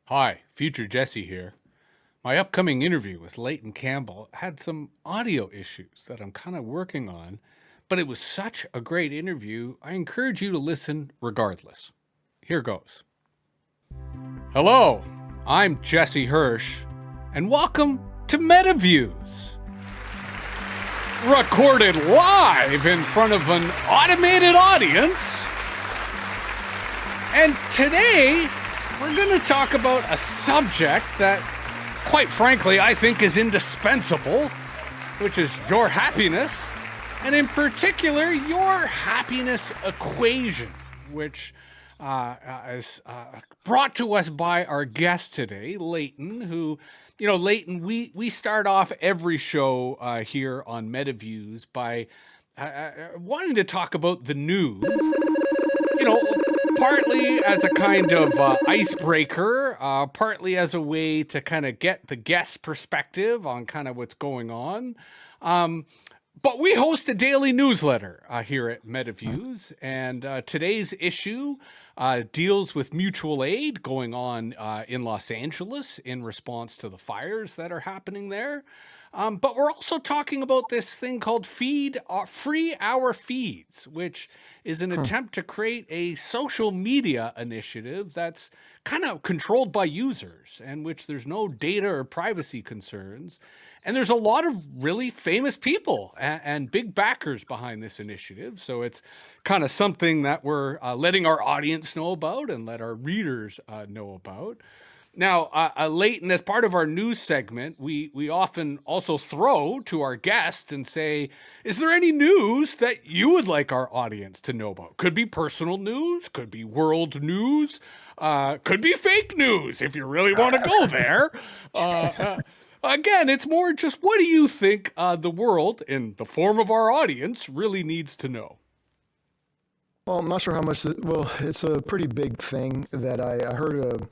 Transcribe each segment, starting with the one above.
Hi, future Jesse here. My upcoming interview with Leighton Campbell had some audio issues that I'm kind of working on, but it was such a great interview, I encourage you to listen regardless. Here goes. Hello, I'm Jesse Hirsh, and welcome to Metaviews. Recorded live in front of an automated audience. And today, we're going to talk about a subject that, quite frankly, I think is indispensable, which is your happiness, and in particular, your happiness equation, which is brought to us by our guest today, Leighton, who, Leighton, we start off every show here on Metaviews by wanting to talk about the news, partly as a kind of icebreaker, partly as a way to kind of get the guest perspective on kind of what's going on. But we host a daily newsletter here at Metaviews, and today's issue deals with mutual aid going on in Los Angeles in response to the fires that are happening there. But we're also talking about this thing called Free Our Feeds, which is an attempt to create a social media initiative that's kind of controlled by users and which there's no data or privacy concerns. And there's a lot of really famous people and big backers behind this initiative. So it's kind of something that we're letting our audience know about and let our readers know about. Now, Leighton, as part of our news segment, we often also throw to our guest and say, is there any news that you would like our audience to know about? Could be personal news, could be world news, could be fake news if you really want to go there. Again, it's more just what do you think the world, in the form of our audience, really needs to know? Well, I'm not sure how much, it's a pretty big thing that I heard a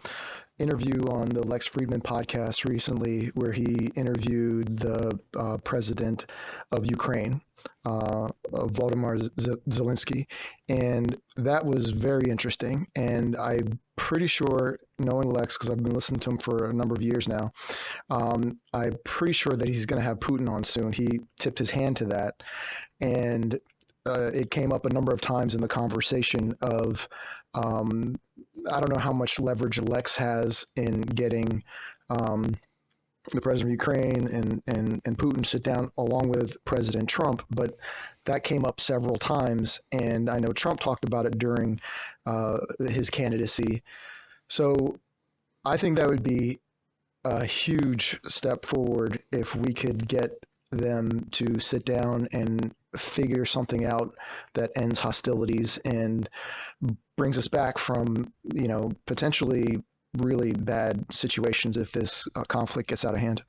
interview on the Lex Fridman podcast recently where he interviewed the president of Ukraine, Volodymyr Zelensky, and that was very interesting. And I'm pretty sure, knowing Lex, because I've been listening to him for a number of years now, I'm pretty sure that he's going to have Putin on soon. He tipped his hand to that, and it came up a number of times in the conversation of I don't know how much leverage Lex has in getting the president of Ukraine and Putin to sit down along with President Trump, but that came up several times, and I know Trump talked about it during his candidacy. So I think that would be a huge step forward if we could get them to sit down and figure something out that ends hostilities and brings us back from, potentially really bad situations if this conflict gets out of hand.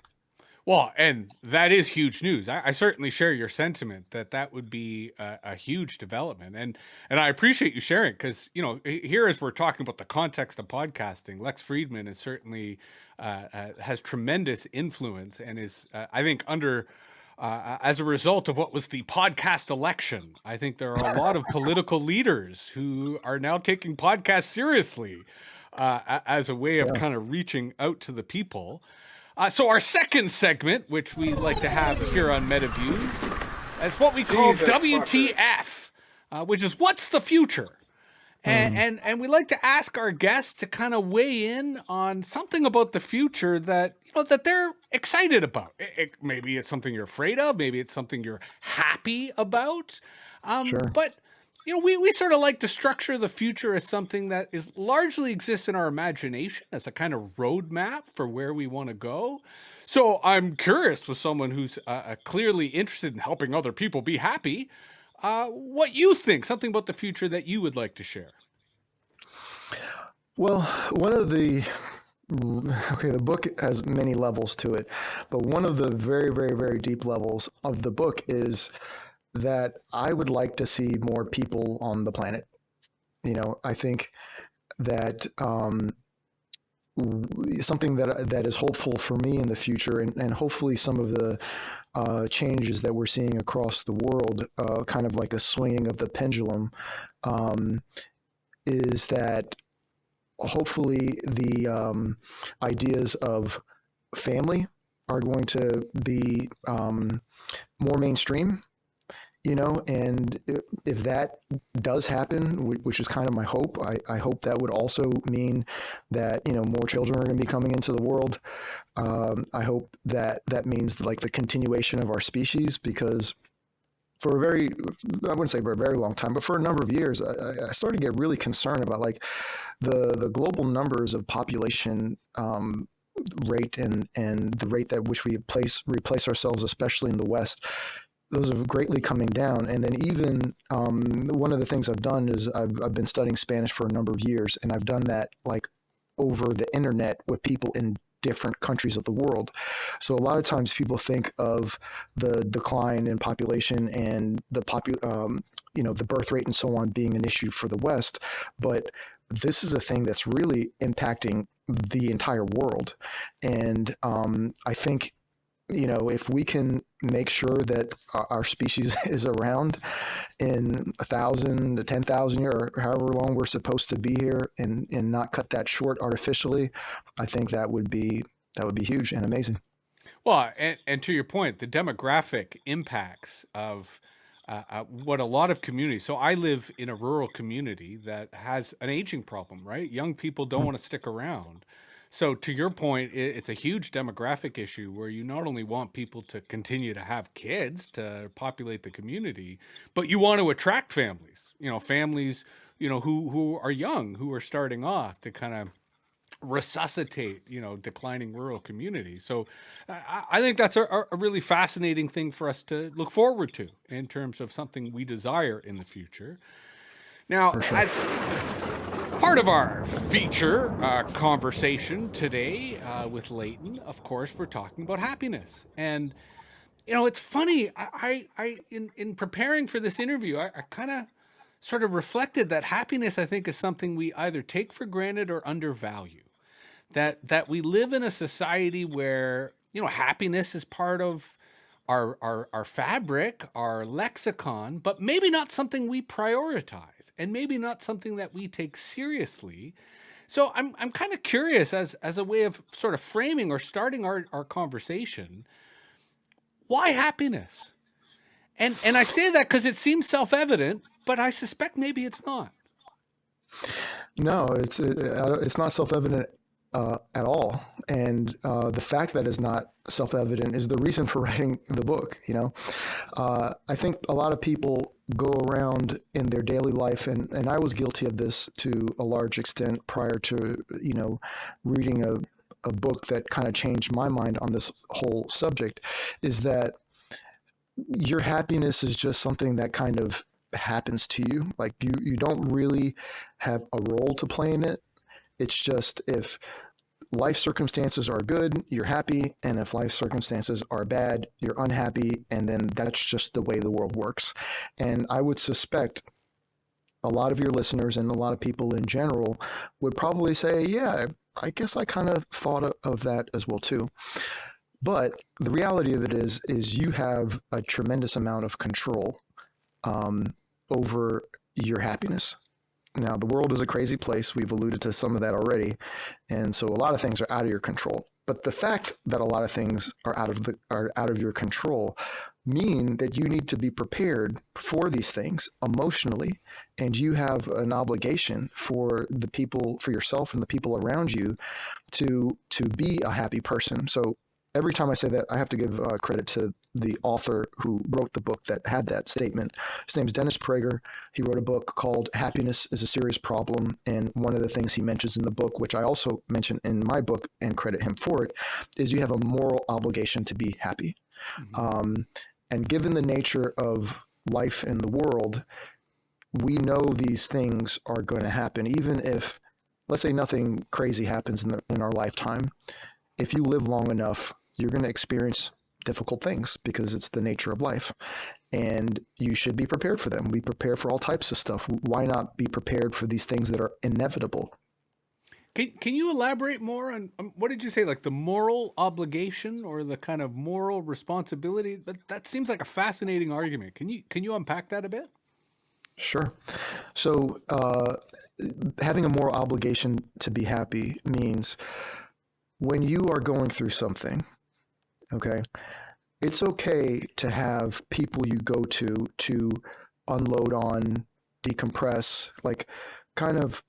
Well, and that is huge news. I certainly share your sentiment that would be a huge development, and I appreciate you sharing because here as we're talking about the context of podcasting, Lex Fridman is certainly has tremendous influence and is I think under. As a result of what was the podcast election, I think there are a lot of political leaders who are now taking podcasts seriously as a way of kind of reaching out to the people. So our second segment, which we like to have here on Metaviews, is what we call WTF, which is what's the future? And we like to ask our guests to kind of weigh in on something about the future that that they're excited about. Maybe it's something you're afraid of. Maybe it's something you're happy about. Sure. But we sort of like to structure the future as something that is largely exists in our imagination as a kind of roadmap for where we want to go. So I'm curious with someone who's clearly interested in helping other people be happy. What you think, something about the future that you would like to share. Well, the book has many levels to it, but one of the very, very, very deep levels of the book is that I would like to see more people on the planet. I think that something that is hopeful for me in the future, and hopefully some of the changes that we're seeing across the world, kind of like a swinging of the pendulum, is that hopefully the ideas of family are going to be more mainstream, and if that does happen, which is kind of my hope, I hope that would also mean that, more children are going to be coming into the world. I hope that that means like the continuation of our species, because for a very, I wouldn't say for a very long time, but for a number of years, I started to get really concerned about like the global numbers of population rate, and the rate at which we replace ourselves, especially in the West. Those are greatly coming down. And then even one of the things I've done is I've been studying Spanish for a number of years, and I've done that like over the internet with people in different countries of the world. So a lot of times people think of the decline in population and the birth rate and so on being an issue for the West, but this is a thing that's really impacting the entire world. And I think, if we can make sure that our species is around in 1,000 to 10,000 years, or however long we're supposed to be here, and not cut that short artificially, I think that would be huge and amazing. Well, and to your point, the demographic impacts of what a lot of communities. So I live in a rural community that has an aging problem, right? Young people don't want to stick around. So to your point, it's a huge demographic issue where you not only want people to continue to have kids to populate the community, but you want to attract families. Families, who are young, who are starting off to kind of resuscitate declining rural communities. So I think that's a really fascinating thing for us to look forward to in terms of something we desire in the future. Now, For sure. as part of our feature conversation today with Leighton, of course, we're talking about happiness. And it's funny. In preparing for this interview, I kind of sort of reflected that happiness, I think, is something we either take for granted or undervalue. That we live in a society where happiness is part of our fabric, our lexicon, but maybe not something we prioritize, and maybe not something that we take seriously. So I'm kind of curious, as a way of sort of framing or starting our conversation, why happiness? And I say that because it seems self-evident, but I suspect maybe it's not. No, it's not self-evident at all. And the fact that it's not self-evident is the reason for writing the book. I think a lot of people go around in their daily life, and I was guilty of this to a large extent prior to reading a book that kind of changed my mind on this whole subject, is that your happiness is just something that kind of happens to you. Like you don't really have a role to play in it. It's just, if life circumstances are good, you're happy, and if life circumstances are bad, you're unhappy, and then that's just the way the world works. And I would suspect a lot of your listeners and a lot of people in general would probably say, yeah, I guess I kind of thought of that as well too. But the reality of it is you have a tremendous amount of control um, over your happiness. Now, the world is a crazy place. We've alluded to some of that already, and so a lot of things are out of your control. But the fact that a lot of things are out of your control mean that you need to be prepared for these things emotionally, and you have an obligation for yourself and the people around you to be a happy person. So every time I say that, I have to give credit to the author who wrote the book that had that statement. His name is Dennis Prager. He wrote a book called Happiness is a Serious Problem. And one of the things he mentions in the book, which I also mention in my book and credit him for it, is you have a moral obligation to be happy. Mm-hmm. Um, and given the nature of life in the world, we know these things are going to happen, even if, let's say, nothing crazy happens in our lifetime. If you live long enough, you're going to experience difficult things because it's the nature of life. And you should be prepared for them. Be prepared for all types of stuff. Why not be prepared for these things that are inevitable? Can you elaborate more on what did you say, like the moral obligation or the kind of moral responsibility? That seems like a fascinating argument. Can you unpack that a bit? Sure. So having a moral obligation to be happy means when you are going through something, okay, it's okay to have people you go to unload on, decompress, like kind of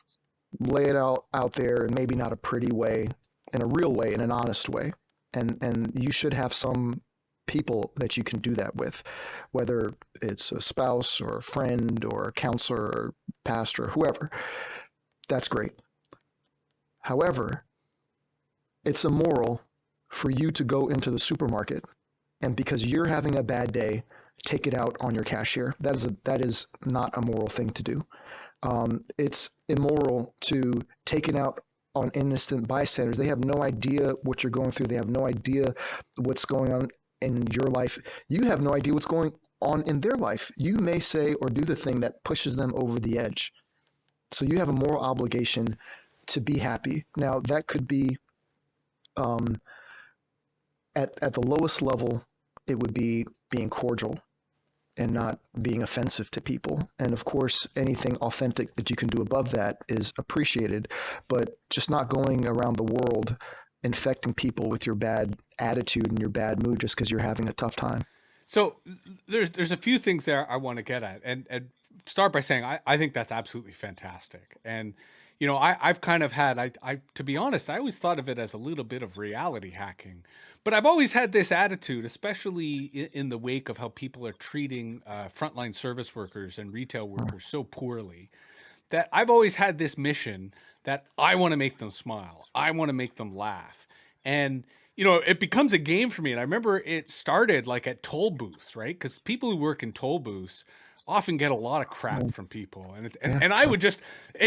lay it out there, and maybe not a pretty way, in a real way, in an honest way. And you should have some people that you can do that with, whether it's a spouse or a friend or a counselor or pastor, whoever. That's great. However, it's immoral for you to go into the supermarket and because you're having a bad day, take it out on your cashier. That is not a moral thing to do. It's immoral to take it out on innocent bystanders. They have no idea what you're going through. They have no idea what's going on in your life. You have no idea what's going on in their life. You may say or do the thing that pushes them over the edge. So you have a moral obligation to be happy. Now, that could be um, at the lowest level, it would be being cordial and not being offensive to people. And of course, anything authentic that you can do above that is appreciated, but just not going around the world infecting people with your bad attitude and your bad mood just because you're having a tough time. So there's a few things there I want to get at, and start by saying I think that's absolutely fantastic. And I've kind of had I to be honest, I always thought of it as a little bit of reality hacking, but I've always had this attitude, especially in the wake of how people are treating frontline service workers and retail workers so poorly, that I've always had this mission that I want to make them smile. I want to make them laugh. And it becomes a game for me. And I remember it started like at toll booths, right? Because people who work in toll booths often get a lot of crap from people. And Yeah. and I would just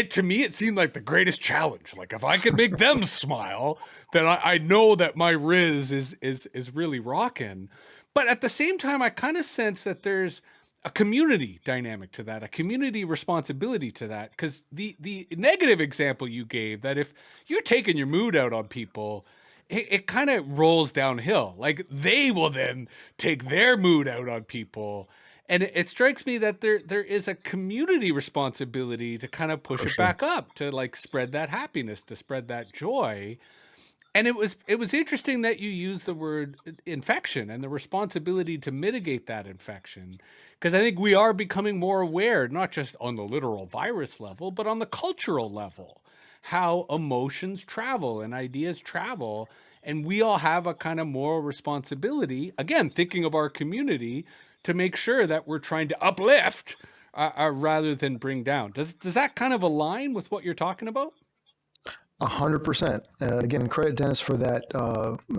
to me it seemed like the greatest challenge. Like if I could make them smile, then I know that my Riz is really rocking. But at the same time, I kind of sense that there's a community dynamic to that, a community responsibility to that. Because the negative example you gave, that if you're taking your mood out on people, it kind of rolls downhill. Like they will then take their mood out on people. And it strikes me that there is a community responsibility to kind of push For it sure. back up, to like spread that happiness, to spread that joy. And it was interesting that you used the word infection and the responsibility to mitigate that infection, because I think we are becoming more aware, not just on the literal virus level, but on the cultural level, how emotions travel and ideas travel, and we all have a kind of moral responsibility. Again, thinking of our community, to make sure that we're trying to uplift rather than bring down. Does that kind of align with what you're talking about? 100%. Again, credit Dennis for that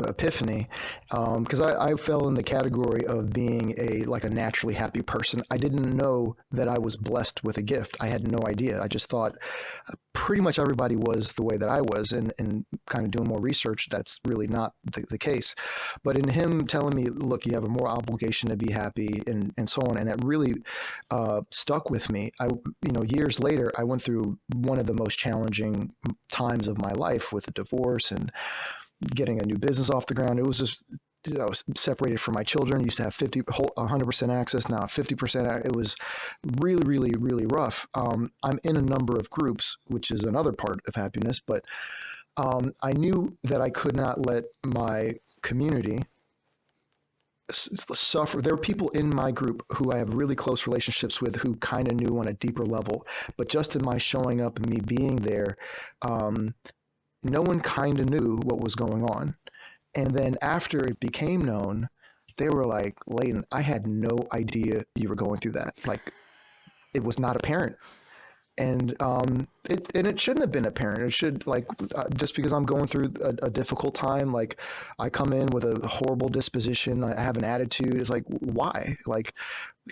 epiphany, because I fell in the category of being a naturally happy person. I didn't know that I was blessed with a gift. I had no idea. I just thought pretty much everybody was the way that I was, and kind of doing more research, that's really not the case. But in him telling me, look, you have a more obligation to be happy, and so on, and it really stuck with me. Years later, I went through one of the most challenging times of my life with a divorce and getting a new business off the ground. It was just, I was separated from my children. Used to have 100% access, now 50%. It was really, really, really rough. I'm in a number of groups, which is another part of happiness, but I knew that I could not let my community suffer. There were people in my group who I have really close relationships with who kind of knew on a deeper level, but just in my showing up and me being there, um, no one kind of knew what was going on. And then after it became known, they were like, Leighton, I had no idea you were going through that. Like, it was not apparent. And it shouldn't have been apparent. It should, like, just because I'm going through a difficult time, like I come in with a horrible disposition, I have an attitude. It's like, why? Like,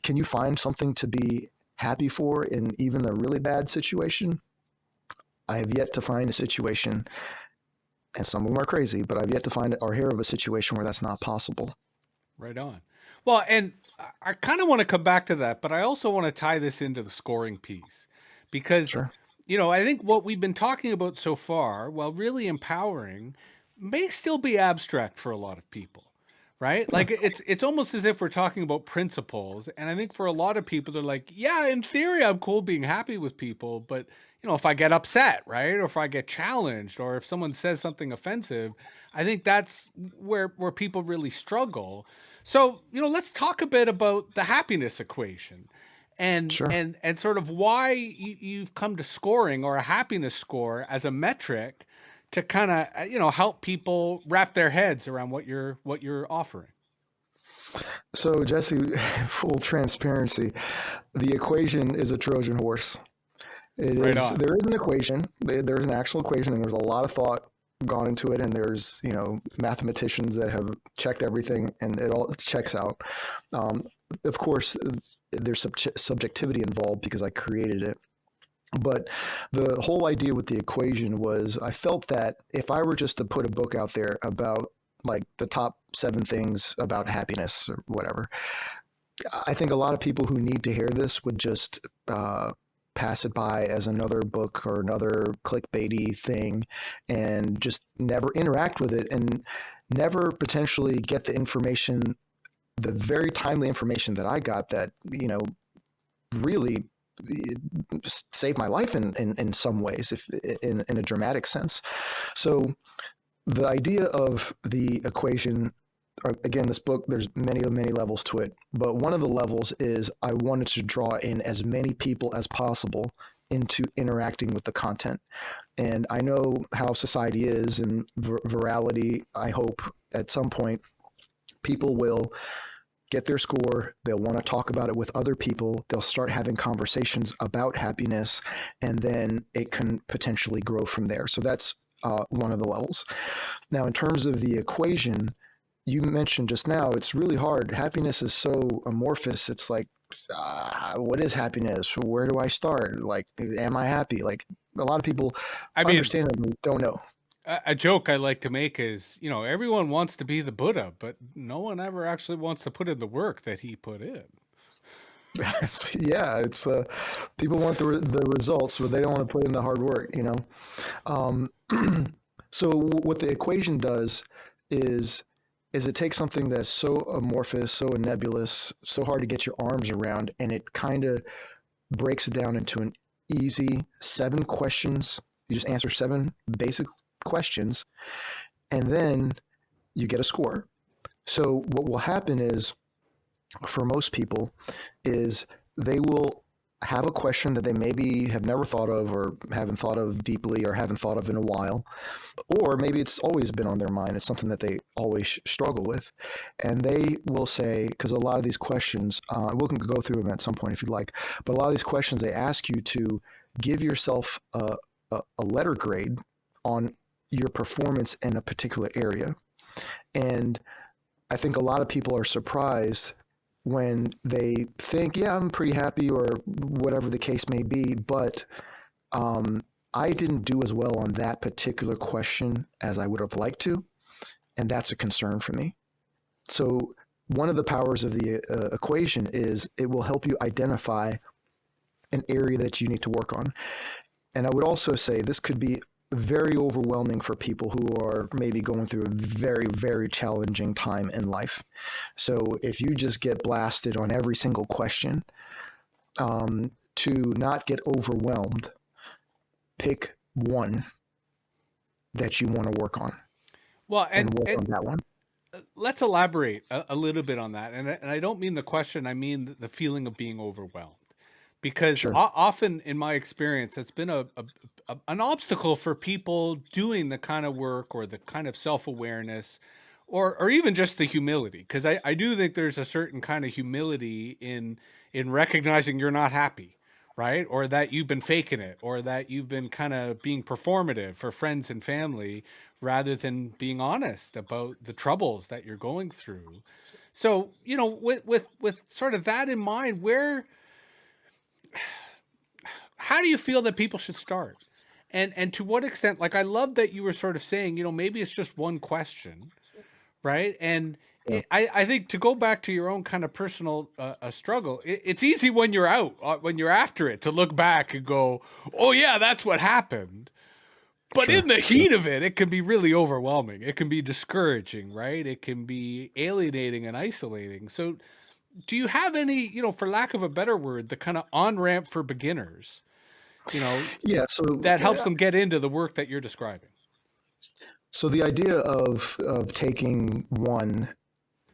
can you find something to be happy for in even a really bad situation? I have yet to find a situation, and some of them are crazy, but I've yet to find or hear of a situation where that's not possible. Right on. Well, and I kind of want to come back to that, but I also want to tie this into the scoring piece, because, Sure. I think what we've been talking about so far, while really empowering, may still be abstract for a lot of people, right? Yeah. Like it's almost as if we're talking about principles, and I think for a lot of people, they're like, yeah, in theory, I'm cool being happy with people, but if I get upset, right? Or if I get challenged, or if someone says something offensive, I think that's where people really struggle. So, let's talk a bit about the happiness equation and Sure. sort of why you've come to scoring or a happiness score as a metric to kind of help people wrap their heads around what you're offering. So, Jesse, full transparency, the equation is a Trojan horse. It Right is. on. There is an equation. There's an actual equation, and there's a lot of thought gone into it. And there's mathematicians that have checked everything, and it all checks out. Um, of course, there's subjectivity involved because I created it. But the whole idea with the equation was I felt that if I were just to put a book out there about like the top 7 things about happiness or whatever, I think a lot of people who need to hear this would just pass it by as another book or another clickbaity thing and just never interact with it and never potentially get the information, the very timely information that I got that, really saved my life in some ways, if in a dramatic sense. So the idea of the equation, again, this book, there's many levels to it, but one of the levels is I wanted to draw in as many people as possible into interacting with the content. And I know how society is, and virality, I hope at some point people will get their score, they'll want to talk about it with other people, they'll start having conversations about happiness, and then it can potentially grow from there. So that's one of the levels. Now, in terms of the equation, you mentioned just now, it's really hard. Happiness is so amorphous. It's like, what is happiness? Where do I start? Like, am I happy? Like, a lot of people I mean, understandably don't know. a joke I like to make is, everyone wants to be the Buddha, but no one ever actually wants to put in the work that he put in. Yeah, it's people want the results, but they don't want to put in the hard work. Um, so what the equation does is is it takes something that's so amorphous, so nebulous, so hard to get your arms around, and it kind of breaks it down into an easy 7 questions. You just answer 7 basic questions, and then you get a score. So what will happen is, for most people, is they will have a question that they maybe have never thought of or haven't thought of deeply or haven't thought of in a while, or maybe it's always been on their mind. It's something that they always struggle with. And they will say, because a lot of these questions, we can go through them at some point if you'd like, but a lot of these questions, they ask you to give yourself a letter grade on your performance in a particular area. And I think a lot of people are surprised when they think, yeah, I'm pretty happy or whatever the case may be, but um, I didn't do as well on that particular question as I would have liked to, and that's a concern for me. So one of the powers of the equation is it will help you identify an area that you need to work on. And I would also say this could be very overwhelming for people who are maybe going through a very challenging time in life. So if you just get blasted on every single question, to not get overwhelmed, pick one that you want to work on Well, and and work and on that one. let's elaborate a little bit on that. And I don't mean the question, I mean the feeling of being overwhelmed. Because Sure. often in my experience, that's been an obstacle for people doing the kind of work or the kind of self awareness, or even just the humility. Because I do think there's a certain kind of humility in recognizing you're not happy, right? Or that you've been faking it, or that you've been kind of being performative for friends and family rather than being honest about the troubles that you're going through. So, with sort of that in mind, where how do you feel that people should start? And to what extent, like, I love that you were sort of saying, maybe it's just one question, right? And Yeah. I think, to go back to your own kind of personal struggle, it's easy when you're out, when you're after it, to look back and go, oh yeah, that's what happened. But Sure. in the heat of it, it can be really overwhelming. It can be discouraging, right? It can be alienating and isolating. So do you have any, for lack of a better word, the kind of on ramp for beginners Yeah. So that helps them get into the work that you're describing. so the idea of taking one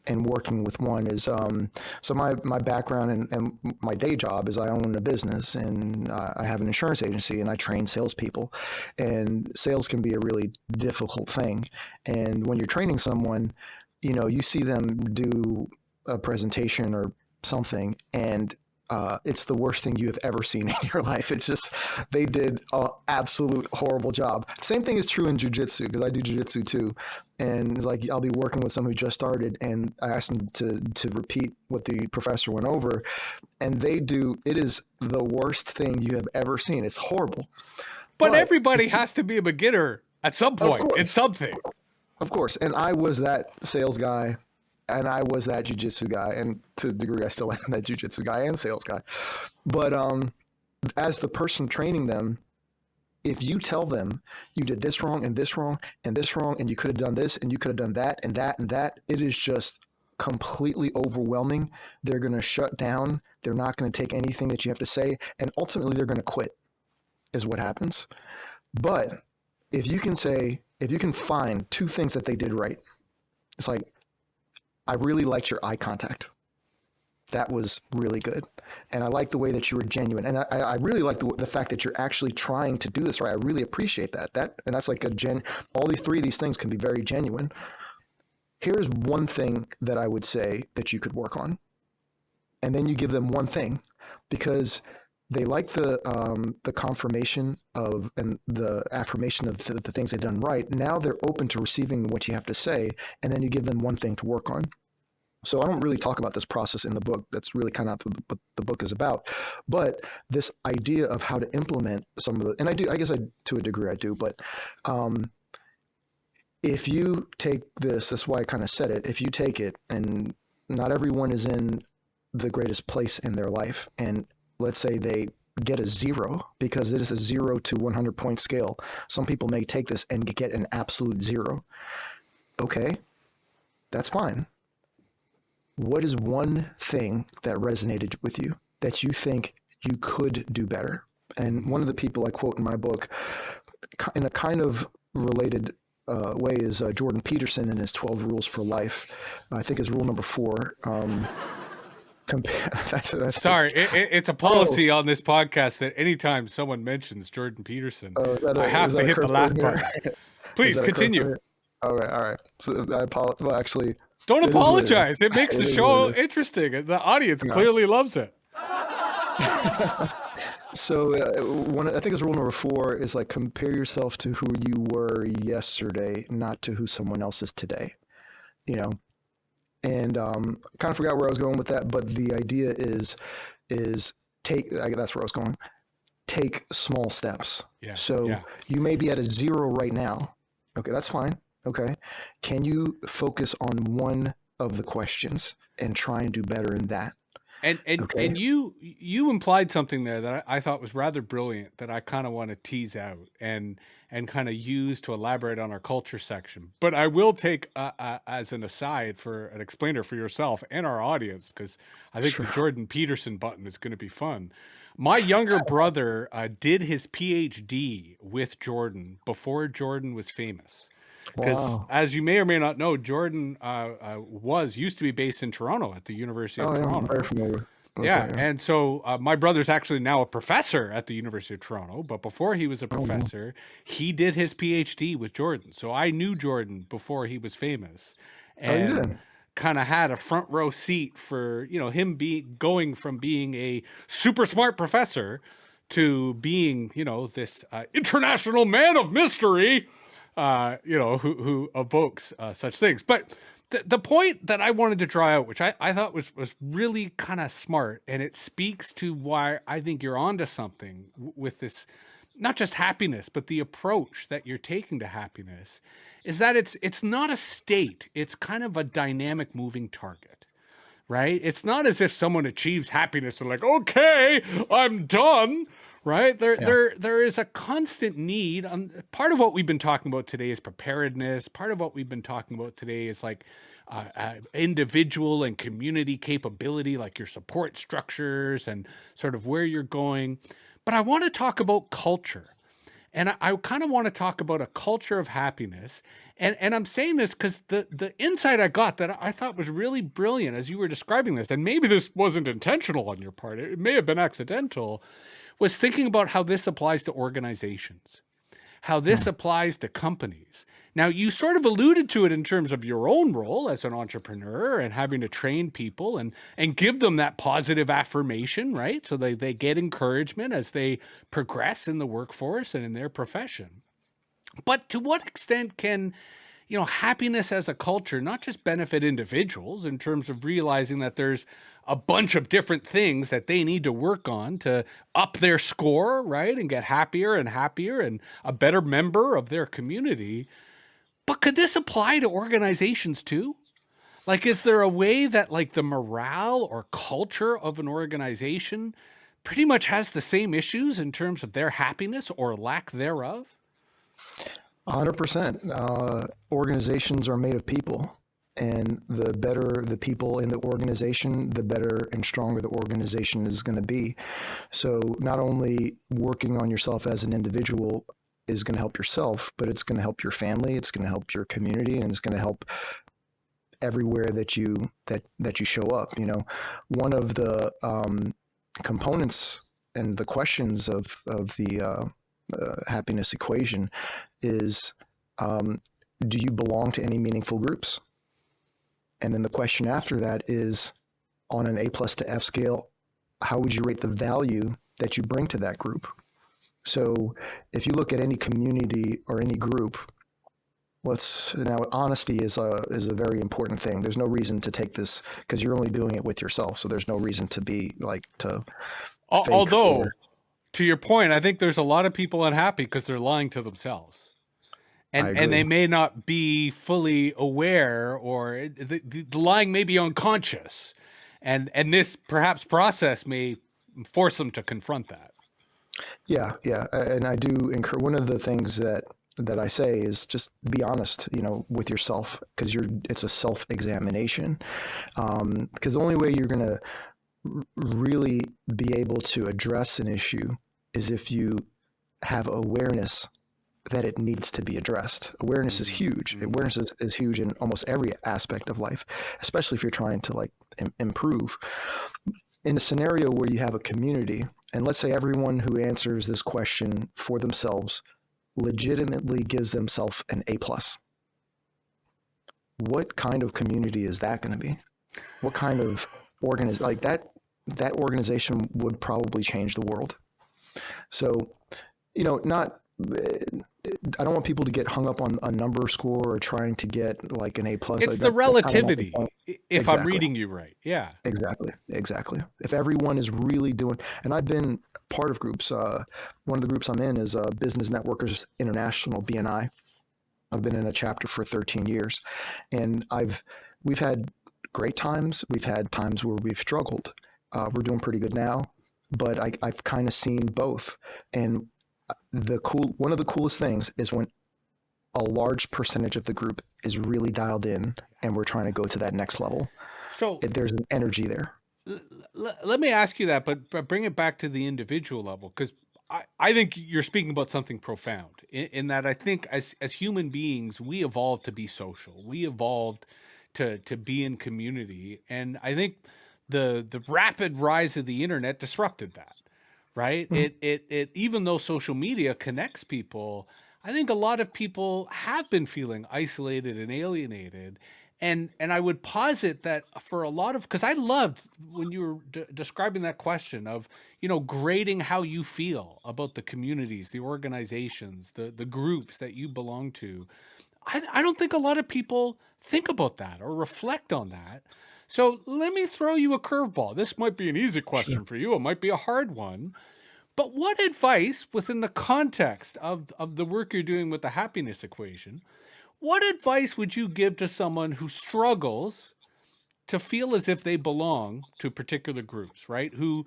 and working with one is so my background and my day job is I own a business, and I have an insurance agency, and I train salespeople, and sales can be a really difficult thing. And when you're training someone, you see them do a presentation or something, and it's the worst thing you have ever seen in your life. It's just they did an absolute horrible job. Same thing is true in jiu-jitsu, because I do jiu-jitsu too. And it's like I'll be working with someone who just started, and I asked them to repeat what the professor went over, and it is the worst thing you have ever seen. It's horrible. But everybody has to be a beginner at some point in something. Of course. And I was that sales guy, and I was that jiu-jitsu guy, and to a degree I still am that jiu-jitsu guy and sales guy. But as the person training them, if you tell them you did this wrong and this wrong and this wrong, and you could have done this and you could have done that and that and that, it is just completely overwhelming. They're going to shut down. They're not going to take anything that you have to say, and ultimately they're going to quit, is what happens. But if you can find two things that they did right, it's like, I really liked your eye contact. That was really good. And I like the way that you were genuine. And I really like the fact that you're actually trying to do this right. I really appreciate that. And that's like all these three of these things can be very genuine. Here's one thing that I would say that you could work on. And then you give them one thing, because they like the confirmation of and the affirmation of the things they've done right. Now they're open to receiving what you have to say, and then you give them one thing to work on. So I don't really talk about this process in the book. That's really kind of what the book is about. But this idea of how to implement some of the, and I guess to a degree I do, but if you take that's why I kind of said it, if you take it, and not everyone is in the greatest place in their life, and let's say they get a 0, because it is a 0 to 100 point scale. Some people may take this and get an absolute 0. Okay, that's fine. What is one thing that resonated with you that you think you could do better? And one of the people I quote in my book, in a kind of related way, is Jordan Peterson in his 12 Rules for Life. I think is rule number 4. Sorry, it's a policy on this podcast that anytime someone mentions Jordan Peterson, I have to hit the laugh button. Please continue. All right. So I apologize. Well, actually, don't apologize. It makes the show interesting, and the audience clearly loves it. So I think it's rule number 4 is like, compare yourself to who you were yesterday, not to who someone else is today. And kind of forgot where I was going with that, but the idea is that's where I was going. Take small steps. You may be at a 0 right now. Okay, that's fine. Okay. Can you focus on one of the questions and try and do better in that? And you implied something there that I thought was rather brilliant, that I kind of want to tease out and kind of use to elaborate on our culture section. But I will take as an aside for an explainer for yourself and our audience, because I think the Jordan Peterson button is going to be fun. My younger brother did his PhD with Jordan before Jordan was famous. Because as you may or may not know, Jordan used to be based in Toronto at the University of Toronto. I'm very familiar. Yeah, and so my brother's actually now a professor at the University of Toronto, but before he was a professor, he did his PhD with Jordan. So I knew Jordan before he was famous, and kind of had a front row seat for him going from being a super smart professor to being this international man of mystery. Who evokes such things. But the point that I wanted to draw out, which I thought was really kind of smart, and it speaks to why I think you're onto something with this, not just happiness, but the approach that you're taking to happiness, is that it's not a state. It's kind of a dynamic moving target. Right? It's not as if someone achieves happiness and like, okay, I'm done. Right? There is a constant need. Part of what we've been talking about today is preparedness. Part of what we've been talking about today is like individual and community capability, like your support structures and sort of where you're going. But I want to talk about culture. And I kind of want to talk about a culture of happiness. And I'm saying this because the insight I got that I thought was really brilliant as you were describing this, and maybe this wasn't intentional on your part, it may have been accidental, was thinking about how this applies to organizations, how this applies to companies. Now, you sort of alluded to it in terms of your own role as an entrepreneur and having to train people and give them that positive affirmation, right? So they get encouragement as they progress in the workforce and in their profession. But to what extent can, happiness as a culture not just benefit individuals in terms of realizing that there's a bunch of different things that they need to work on to up their score, right? And get happier and a better member of their community. But could this apply to organizations too? Like, is there a way that like the morale or culture of an organization pretty much has the same issues in terms of their happiness or lack thereof? 100%. Organizations are made of people, and the better the people in the organization, the better and stronger the organization is going to be. So, not only working on yourself as an individual is going to help yourself, but it's going to help your family, it's going to help your community, and it's going to help everywhere that you show up. One of the components and the questions of the happiness equation is, do you belong to any meaningful groups? And then the question after that is, on an A plus to F scale, how would you rate the value that you bring to that group? So if you look at any community or any group, now honesty is a very important thing. There's no reason to take this because you're only doing it with yourself. So there's no reason to be to fake. Although, to your point, I think there's a lot of people unhappy because they're lying to themselves. And they may not be fully aware, or the lying may be unconscious. And this perhaps process may force them to confront that. Yeah. And I do encourage, one of the things that I say is just be honest, with yourself, because it's a self-examination. Because the only way you're going to really be able to address an issue is if you have awareness that it needs to be addressed. Awareness is huge. Awareness is huge in almost every aspect of life, especially if you're trying to improve. In a scenario where you have a community, and let's say everyone who answers this question for themselves legitimately gives themselves an A plus. What kind of community is that going to be? What kind of that organization would probably change the world. So, not I don't want people to get hung up on a number score or trying to get like an A plus. It's the relativity, if exactly. I'm reading you right. Yeah. Exactly. If everyone is really doing, and I've been part of groups. One of the groups I'm in is Business Networkers International, BNI. I've been in a chapter for 13 years, and we've had great times. We've had times where we've struggled. We're doing pretty good now, but I've kind of seen both. And one of the coolest things is when a large percentage of the group is really dialed in and we're trying to go to that next level. So there's an energy there. Let me ask you that, but bring it back to the individual level, because I think you're speaking about something profound in that I think as human beings, we evolved to be social. We evolved to be in community. And I think the rapid rise of the internet disrupted that. Right. Mm-hmm. It even though social media connects people, I think a lot of people have been feeling isolated and alienated. And I would posit that for a lot of, because I loved when you were describing that question of, grading how you feel about the communities, the organizations, the groups that you belong to. I don't think a lot of people think about that or reflect on that. So let me throw you a curveball. This might be an easy question for you. It might be a hard one. But what advice, within the context of the work you're doing with the happiness equation, what advice would you give to someone who struggles to feel as if they belong to particular groups, right? Who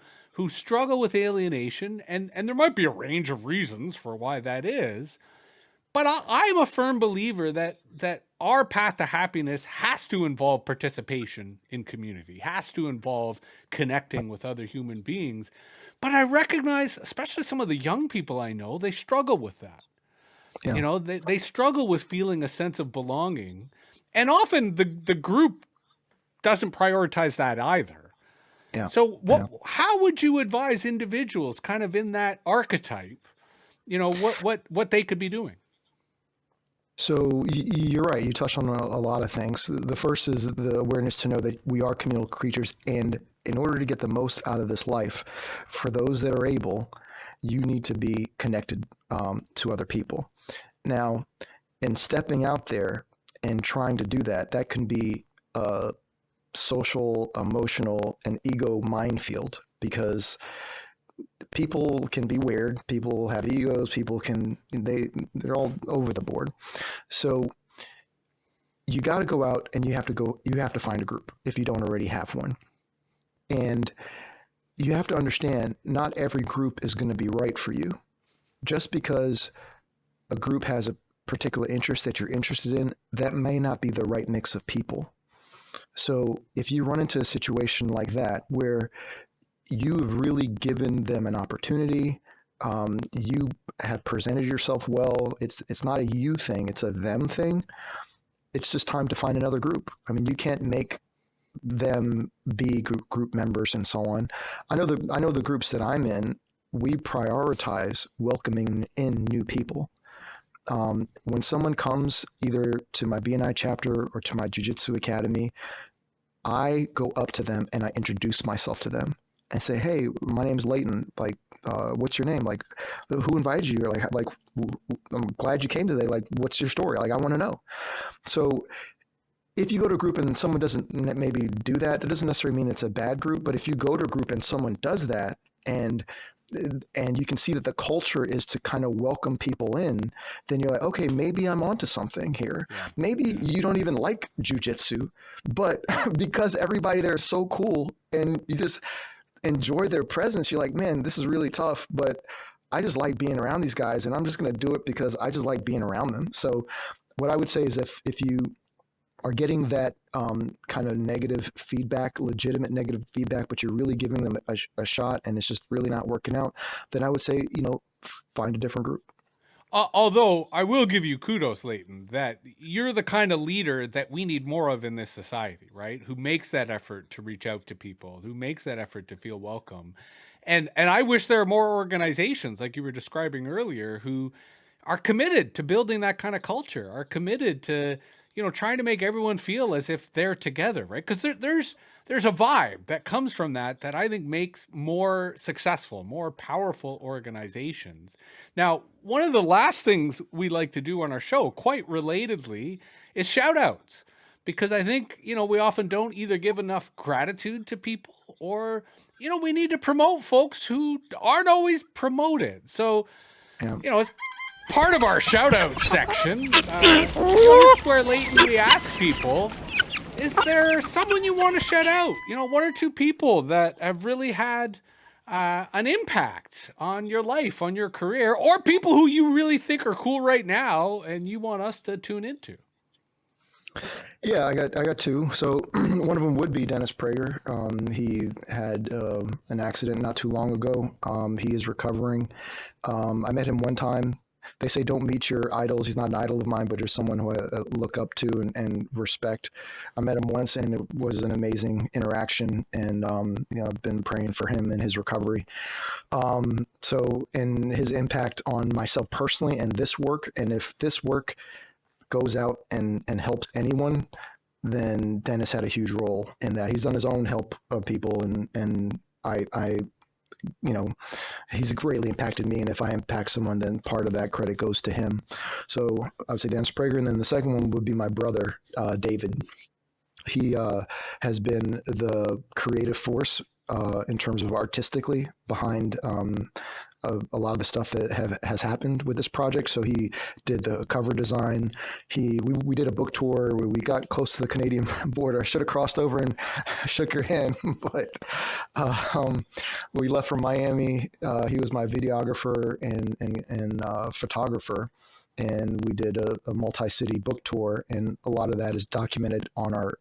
struggle with alienation, and there might be a range of reasons for why that is. But I'm a firm believer that our path to happiness has to involve participation in community, has to involve connecting with other human beings. But I recognize, especially some of the young people I know, they struggle with that. Yeah. They struggle with feeling a sense of belonging. And often the group doesn't prioritize that either. Yeah. So Yeah. how would you advise individuals kind of in that archetype, what they could be doing? So you're right. You touched on a lot of things. The first is the awareness to know that we are communal creatures, and in order to get the most out of this life, for those that are able, you need to be connected to other people. Now, in stepping out there and trying to do that, that can be a social, emotional, and ego minefield because people can be weird. People have egos. People can they're all over the board. So you got to go out and you have to find a group if you don't already have one. And you have to understand not every group is going to be right for you. Just because a group has a particular interest that you're interested in, that may not be the right mix of people. So if you run into a situation like that where you've really given them an opportunity, you have presented yourself well, it's not a you thing, it's a them thing. It's just time to find another group. I mean, you can't make them be group members and so on. I know the groups that I'm in, we prioritize welcoming in new people. When someone comes either to my BNI chapter or to my Jiu-Jitsu Academy, I go up to them and I introduce myself to them and say, "Hey, my name is Leighton. Like, what's your name? Like, who invited you? Like, I'm glad you came today. Like, what's your story? Like, I want to know." So if you go to a group and someone doesn't maybe do that, it doesn't necessarily mean it's a bad group. But if you go to a group and someone does that, and you can see that the culture is to kind of welcome people in, then you're like, okay, maybe I'm onto something here. Yeah. Maybe you don't even like jujitsu, but because everybody there is so cool and you just enjoy their presence, you're like, man, this is really tough, but I just like being around these guys, and I'm just going to do it because I just like being around them. So what I would say is if you are getting that kind of negative feedback, legitimate negative feedback, but you're really giving them a shot and it's just really not working out, then I would say, find a different group. Although I will give you kudos, Leighton, that you're the kind of leader that we need more of in this society, right? Who makes that effort to reach out to people, who makes that effort to feel welcome. And I wish there are more organizations like you were describing earlier who are committed to building that kind of culture, are committed to, trying to make everyone feel as if they're together, right? Because there's a vibe that comes from that I think makes more successful, more powerful organizations. Now, one of the last things we like to do on our show, quite relatedly, is shout outs. Because I think, we often don't either give enough gratitude to people or, we need to promote folks who aren't always promoted. So, Yeah. as part of our shout out section, this is where, Leighton, we ask people, is there someone you want to shout out? One or two people that have really had an impact on your life, on your career, or people who you really think are cool right now and you want us to tune into. Yeah, I got two. So one of them would be Dennis Prager. He had an accident not too long ago. He is recovering. I met him one time. They say don't meet your idols. He's not an idol of mine, but there's someone who I look up to and respect. I met him once, and it was an amazing interaction. And I've been praying for him and his recovery. So, and his impact on myself personally and this work, and if this work goes out and helps anyone, then Dennis had a huge role in that. He's done his own help of people, and I he's greatly impacted me. And if I impact someone, then part of that credit goes to him. So I would say Dennis Prager, and then the second one would be my brother, David. He has been the creative force in terms of artistically behind a lot of the stuff that has happened with this project. So he did the cover design. We did a book tour where we got close to the Canadian border. I should have crossed over and shook your hand, but we left from Miami. He was my videographer and photographer. and we did a multi-city book tour, and a lot of that is documented on our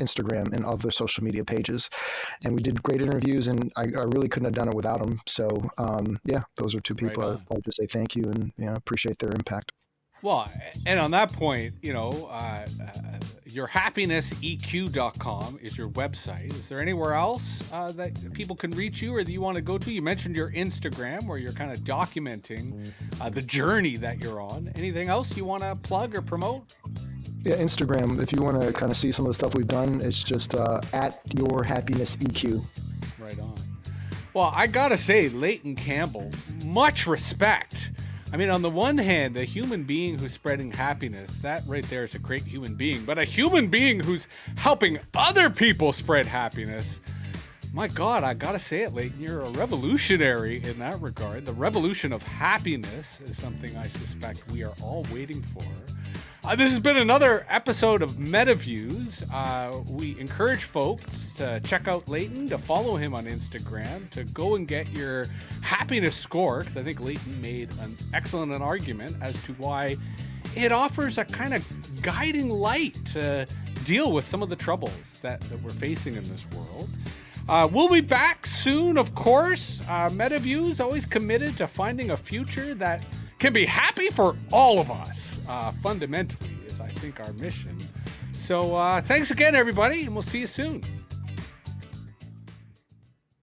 Instagram and other social media pages. And we did great interviews, and I really couldn't have done it without them. So yeah, those are two people I'll just say thank you and appreciate their impact. Well, and on that point, yourhappinesseq.com is your website. Is there anywhere else that people can reach you or that you want to go to? You mentioned your Instagram where you're kind of documenting the journey that you're on. Anything else you want to plug or promote? Yeah, Instagram. If you want to kind of see some of the stuff we've done, it's just at yourhappinesseq. Right on. Well, I got to say, Leighton Campbell, much respect. I mean, on the one hand, a human being who's spreading happiness, that right there is a great human being. But a human being who's helping other people spread happiness, my God, I gotta say it, Leighton, you're a revolutionary in that regard. The revolution of happiness is something I suspect we are all waiting for. This has been another episode of Metaviews. We encourage folks to check out Leighton, to follow him on Instagram, to go and get your happiness score, because I think Leighton made an excellent argument as to why it offers a kind of guiding light to deal with some of the troubles that we're facing in this world. We'll be back soon, of course. Metaviews always committed to finding a future that can be happy for all of us. Fundamentally is, I think, our mission. So thanks again, everybody, and we'll see you soon.